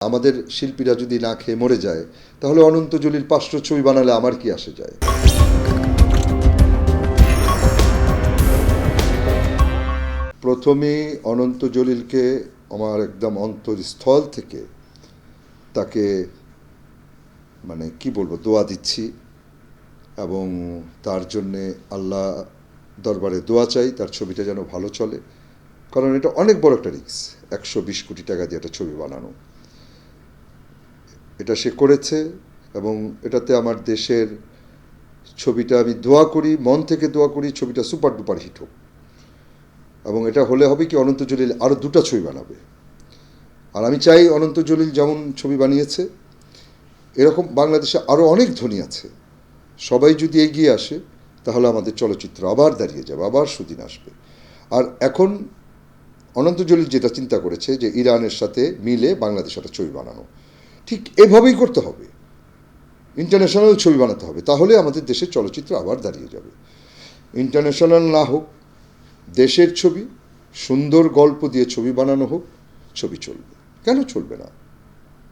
আমাদের শিল্পীরা যদি না খেয়ে মরে যায় তাহলে অনন্ত জলিল 500 ছবি বানালে আমার কি আসে যায়। প্রথমে অনন্ত জলিলকে আমার একদম অন্তরস্থল থেকে তাকে কি বলবো দোয়া দিচ্ছি এবং তার জন্যে আল্লাহ দরবারে দোয়া চাই তার ছবিটা যেন ভালো চলে, কারণ এটা অনেক বড় একটা রিস্ক। 120 কোটি টাকা দিয়ে একটা ছবি বানানো, এটা সে করেছে এবং এটাতে আমার দেশের ছবিটা আমি দোয়া করি, মন থেকে দোয়া করি ছবিটা সুপার ডুপার হিট হোক। এবং এটা হলে হবে কি অনন্ত জলিল আরও 2টা ছবি বানাবে। আর আমি চাই অনন্ত জলিল যেমন ছবি বানিয়েছে এরকম বাংলাদেশে আরও অনেক ধনী আছে, সবাই যদি এগিয়ে আসে তাহলে আমাদের চলচ্চিত্র আবার দাঁড়িয়ে যাবে, আবার সুদিন আসবে। আর এখন অনন্ত জলিল যেটা চিন্তা করেছে যে ইরানের সাথে মিলে বাংলাদেশ একটা ছবি বানানো, ঠিক এভাবেই করতে হবে, ইন্টারন্যাশনাল ছবি বানাতে হবে, তাহলে আমাদের দেশের চলচ্চিত্র আবার দাঁড়িয়ে যাবে। ইন্টারন্যাশনাল না হোক, দেশের ছবি সুন্দর গল্প দিয়ে ছবি বানানো হোক, ছবি চলবে। কেন চলবে না?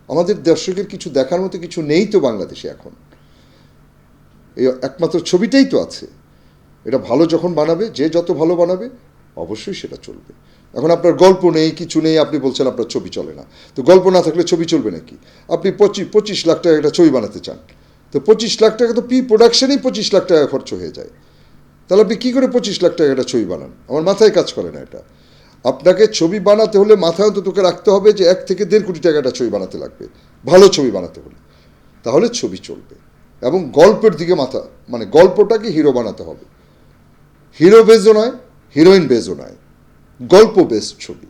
আমাদের দর্শকের কিছু দেখার মতো কিছু নেই তো বাংলাদেশে এখন, এই একমাত্র ছবিটাই তো আছে। এটা ভালো যখন বানাবে, যে যত ভালো বানাবে অবশ্যই সেটা চলবে। এখন আপনার গল্প নেই, কিছু নেই, আপনি বলছেন আপনার ছবি চলে না, তো গল্প না থাকলে ছবি চলবে নাকি? আপনি 25 লাখ টাকা একটা ছবি বানাতে চান, তো 25 লাখ টাকা তো প্রোডাকশনেই 25 লাখ টাকা খরচ হয়ে যায়, তাহলে আপনি কী করে 25 লাখ টাকা একটা ছবি বানান? আমার মাথায় কাজ করে না এটা। আপনাকে ছবি বানাতে হলে মাথায় অন্তত রাখতে হবে যে 1 থেকে 1.5 কোটি টাকা একটা ছবি বানাতে লাগবে, ভালো ছবি বানাতে হলে, তাহলে ছবি চলবে। এবং গল্পের দিকে গল্পটাকে হিরো বানাতে হবে, হিরো বেজও নয়, হিরোইন বেজও নয়, গল্প বেস ছবি।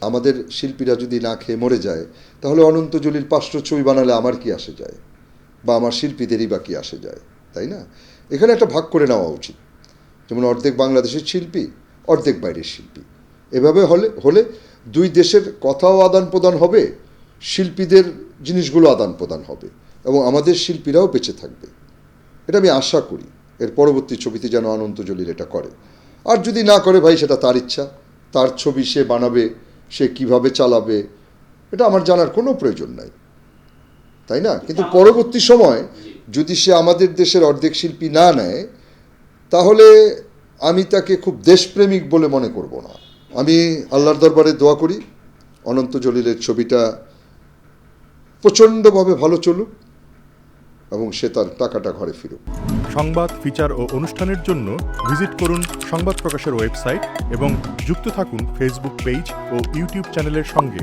আমাদের শিল্পীরা যদি না খেয়ে মরে যায় তাহলে অনন্ত জলিল 500 ছবি বানালে আমার কি আসে যায়, বা আমার শিল্পীদেরই বা কি আসে যায়, তাই না? এখানে একটা ভাগ করে নেওয়া উচিত, যেমন অর্ধেক বাংলাদেশের শিল্পী, অর্ধেক বাইরের শিল্পী। এভাবে হলে দুই দেশের কথাও আদান প্রদান হবে, শিল্পীদের জিনিসগুলো আদান প্রদান হবে এবং আমাদের শিল্পীরাও বেঁচে থাকবে। এটা আমি আশা করি এর পরবর্তী ছবিতে যেন অনন্ত জলিল এটা করে। আর যদি না করে ভাই সেটা তার ইচ্ছা, তার ছবি সে বানাবে, সে কিভাবে চালাবে এটা আমার জানার কোনো প্রয়োজন নাই, তাই না? কিন্তু পরবর্তী সময় যদি সে আমাদের দেশের অর্ধেক শিল্পী না নেয় তাহলে আমি তাকে খুব দেশপ্রেমিক বলে মনে করব না। আমি আল্লাহর দরবারে দোয়া করি অনন্ত জলিলের ছবিটা প্রচণ্ডভাবে ভালো চলুক এবং সে তার টাকাটা ঘরে ফিরুক। সংবাদ, ফিচার ও অনুষ্ঠানের জন্য ভিজিট করুন সংবাদ প্রকাশের ওয়েবসাইট এবং যুক্ত থাকুন ফেসবুক পেজ ও ইউটিউব চ্যানেলের সঙ্গে।